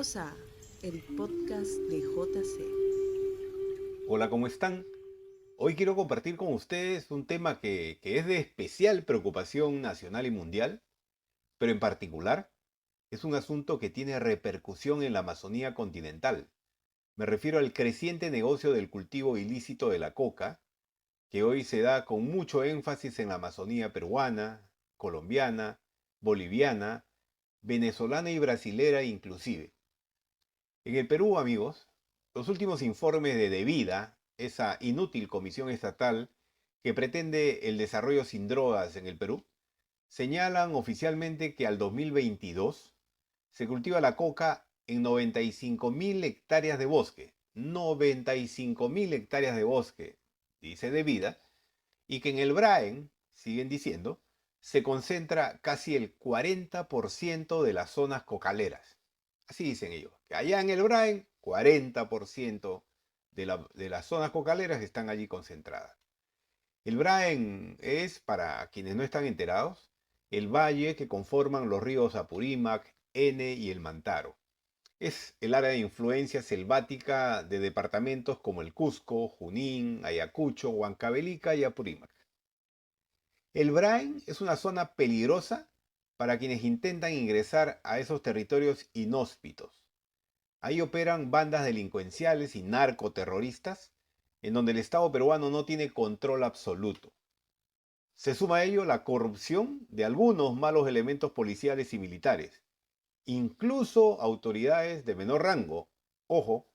Bienvenidos a el podcast de JC. Hola, ¿cómo están? Hoy quiero compartir con ustedes un tema que es de especial preocupación nacional y mundial, pero en particular es un asunto que tiene repercusión en la Amazonía continental. Me refiero al creciente negocio del cultivo ilícito de la coca, que hoy se da con mucho énfasis en la Amazonía peruana, colombiana, boliviana, venezolana y brasilera inclusive. En el Perú, amigos, los últimos informes de Devida, esa inútil comisión estatal que pretende el desarrollo sin drogas en el Perú, señalan oficialmente que al 2022 se cultiva la coca en 95.000 hectáreas de bosque. 95.000 hectáreas de bosque, dice Devida, y que en el Braen, siguen diciendo, se concentra casi el 40% de las zonas cocaleras. Así dicen ellos, que allá en el Brain, 40% de las zonas cocaleras están allí concentradas. El Brain es, para quienes no están enterados, el valle que conforman los ríos Apurímac, Ene y el Mantaro. Es el área de influencia selvática de departamentos como el Cusco, Junín, Ayacucho, Huancavelica y Apurímac. El Brain es una zona peligrosa para quienes intentan ingresar a esos territorios inhóspitos. Ahí operan bandas delincuenciales y narcoterroristas, en donde el Estado peruano no tiene control absoluto. Se suma a ello la corrupción de algunos malos elementos policiales y militares, incluso autoridades de menor rango, ojo,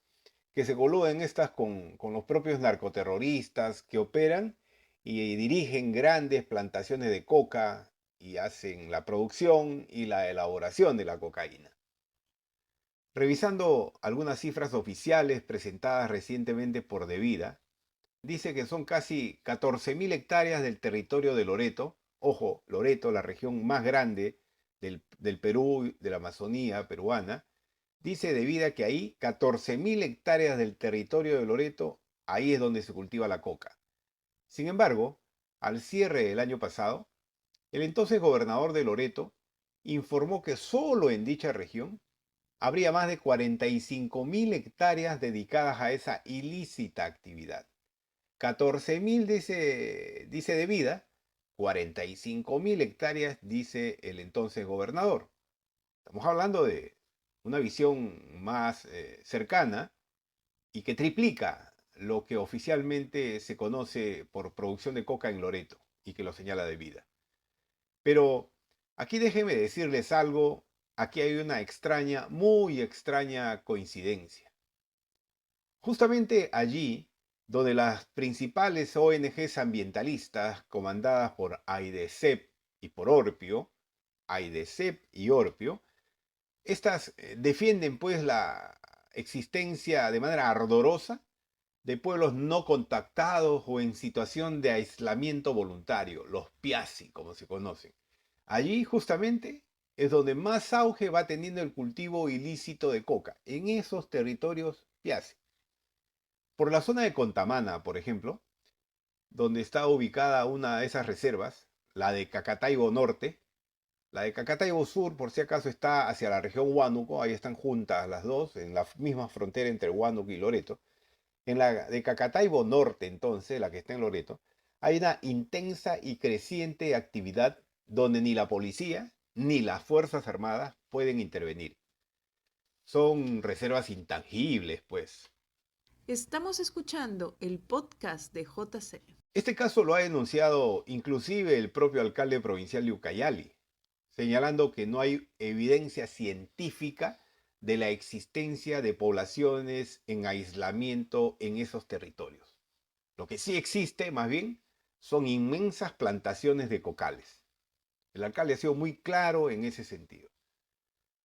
que se coluden estas con los propios narcoterroristas que operan y dirigen grandes plantaciones de coca y hacen la producción y la elaboración de la cocaína. Revisando algunas cifras oficiales presentadas recientemente por Devida, dice que son casi 14.000 hectáreas del territorio de Loreto. Ojo, Loreto, la región más grande del Perú, de la Amazonía peruana. Dice Devida que ahí 14.000 hectáreas del territorio de Loreto, ahí es donde se cultiva la coca. Sin embargo, al cierre del año pasado, el entonces gobernador de Loreto informó que solo en dicha región habría más de 45.000 hectáreas dedicadas a esa ilícita actividad. 14.000 dice de vida, 45.000 hectáreas dice el entonces gobernador. Estamos hablando de una visión más cercana y que triplica lo que oficialmente se conoce por producción de coca en Loreto y que lo señala de vida. Pero aquí déjenme decirles algo, aquí hay una extraña, muy extraña coincidencia. Justamente allí, donde las principales ONGs ambientalistas, comandadas por AIDESEP y por Orpio, AIDESEP y Orpio, estas defienden pues la existencia de manera ardorosa de pueblos no contactados o en situación de aislamiento voluntario, los Piasi como se conocen. Allí justamente es donde más auge va teniendo el cultivo ilícito de coca, en esos territorios Piasi. Por la zona de Contamana, por ejemplo, donde está ubicada una de esas reservas, la de Cacataibo Norte, la de Cacataibo Sur, por si acaso, está hacia la región Huánuco, ahí están juntas las dos, en la misma frontera entre Huánuco y Loreto. En la de Cacataibo Norte, entonces, la que está en Loreto, hay una intensa y creciente actividad donde ni la policía ni las Fuerzas Armadas pueden intervenir. Son reservas intangibles, pues. Estamos escuchando el podcast de JC. Este caso lo ha denunciado inclusive el propio alcalde provincial de Ucayali, señalando que no hay evidencia científica de la existencia de poblaciones en aislamiento en esos territorios. Lo que sí existe, más bien, son inmensas plantaciones de cocales. El alcalde ha sido muy claro en ese sentido.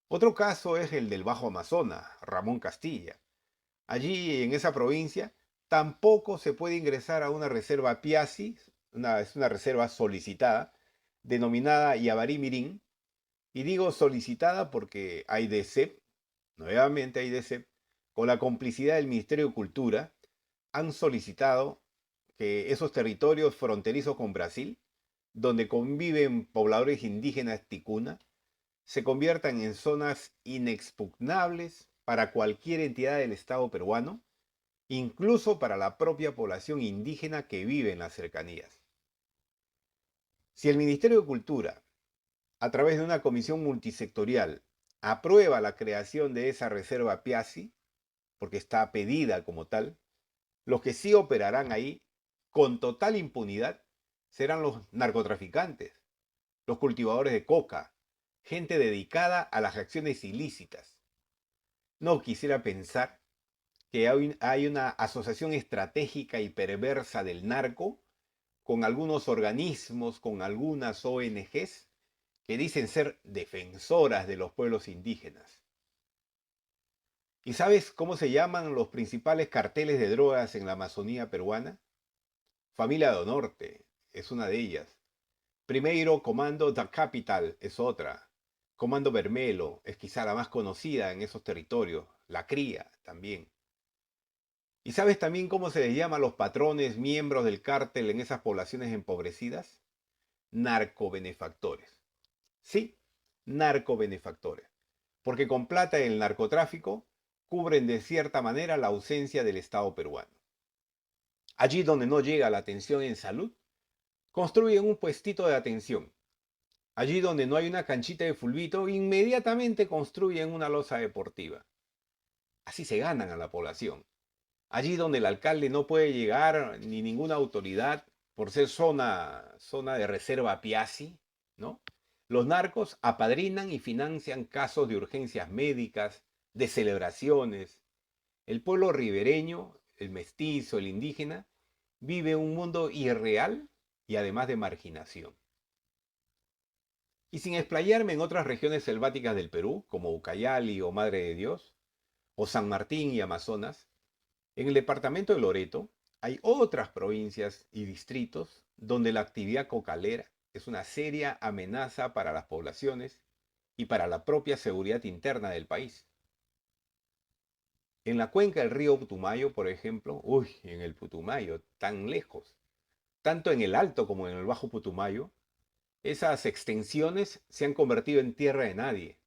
Otro caso es el del Bajo Amazonas, Ramón Castilla. Allí, en esa provincia, tampoco se puede ingresar a una reserva Piasi, es una reserva solicitada, denominada Yabarí Mirín. Y digo solicitada porque AIDESEP, nuevamente AIDESEP, con la complicidad del Ministerio de Cultura, han solicitado que esos territorios fronterizos con Brasil, donde conviven pobladores indígenas ticuna, se conviertan en zonas inexpugnables para cualquier entidad del Estado peruano, incluso para la propia población indígena que vive en las cercanías. Si el Ministerio de Cultura, a través de una comisión multisectorial, aprueba la creación de esa reserva Piazzi, porque está pedida como tal, los que sí operarán ahí con total impunidad serán los narcotraficantes, los cultivadores de coca, gente dedicada a las acciones ilícitas. No quisiera pensar que hay una asociación estratégica y perversa del narco con algunos organismos, con algunas ONGs que dicen ser defensoras de los pueblos indígenas. ¿Y sabes cómo se llaman los principales carteles de drogas en la Amazonía peruana? Familia do Norte es una de ellas. Primero, Comando da Capital es otra. Comando Vermelo es quizá la más conocida en esos territorios. La Cría también. ¿Y sabes también cómo se les llama a los patrones miembros del cártel en esas poblaciones empobrecidas? Narcobenefactores. Sí, narcobenefactores. Porque con plata del narcotráfico cubren de cierta manera la ausencia del Estado peruano. Allí donde no llega la atención en salud, construyen un puestito de atención. Allí donde no hay una canchita de fulbito, inmediatamente construyen una losa deportiva. Así se ganan a la población. Allí donde el alcalde no puede llegar, ni ninguna autoridad, por ser zona de reserva Piazzi, ¿no? Los narcos apadrinan y financian casos de urgencias médicas, de celebraciones. El pueblo ribereño, el mestizo, el indígena, vive un mundo irreal y además de marginación. Y sin explayarme en otras regiones selváticas del Perú, como Ucayali o Madre de Dios, o San Martín y Amazonas, en el departamento de Loreto hay otras provincias y distritos donde la actividad cocalera es una seria amenaza para las poblaciones y para la propia seguridad interna del país. En la cuenca del río Putumayo, por ejemplo, en el Putumayo, tan lejos, tanto en el Alto como en el Bajo Putumayo, esas extensiones se han convertido en tierra de nadie.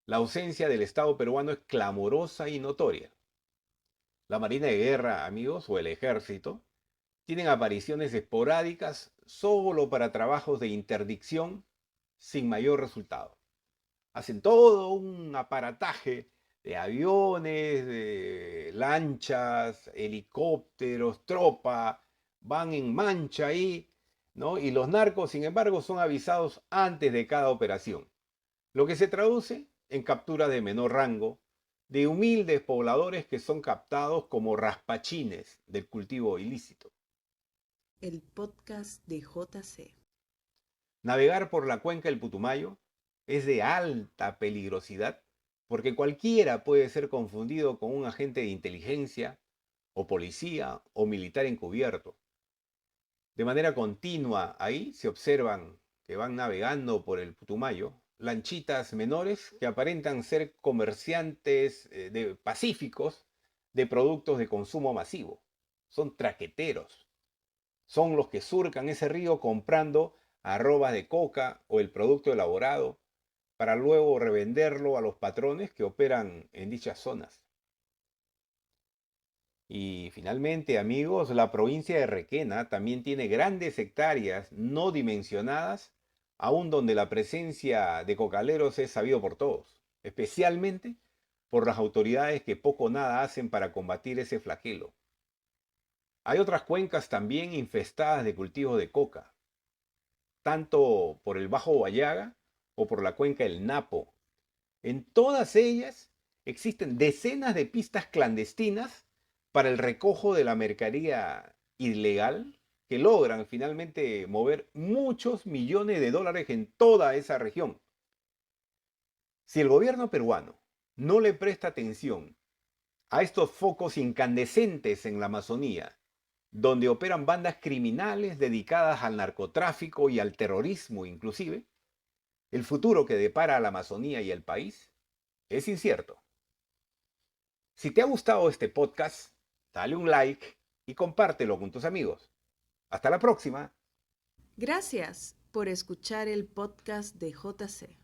La ausencia del Estado peruano es clamorosa y notoria. La Marina de Guerra, amigos, o el Ejército, tienen apariciones esporádicas solo para trabajos de interdicción sin mayor resultado. Hacen todo un aparataje de aviones, de lanchas, helicópteros, tropa, van en mancha ahí, ¿no? Y los narcos, sin embargo, son avisados antes de cada operación, lo que se traduce en captura de menor rango de humildes pobladores que son captados como raspachines del cultivo ilícito. El podcast de JC. Navegar por la cuenca del Putumayo es de alta peligrosidad porque cualquiera puede ser confundido con un agente de inteligencia o policía o militar encubierto. De manera continua ahí se observan que van navegando por el Putumayo lanchitas menores que aparentan ser comerciantes pacíficos de productos de consumo masivo. Son traqueteros. Son los que surcan ese río comprando arrobas de coca o el producto elaborado para luego revenderlo a los patrones que operan en dichas zonas. Y finalmente, amigos, la provincia de Requena también tiene grandes hectáreas no dimensionadas, aún donde la presencia de cocaleros es sabido por todos, especialmente por las autoridades que poco o nada hacen para combatir ese flagelo. Hay otras cuencas también infestadas de cultivos de coca, tanto por el Bajo Guayaga o por la cuenca del Napo. En todas ellas existen decenas de pistas clandestinas para el recojo de la mercadería ilegal que logran finalmente mover muchos millones de dólares en toda esa región. Si el gobierno peruano no le presta atención a estos focos incandescentes en la Amazonía, donde operan bandas criminales dedicadas al narcotráfico y al terrorismo inclusive, el futuro que depara a la Amazonía y el país es incierto. Si te ha gustado este podcast, dale un like y compártelo con tus amigos. Hasta la próxima. Gracias por escuchar el podcast de JC.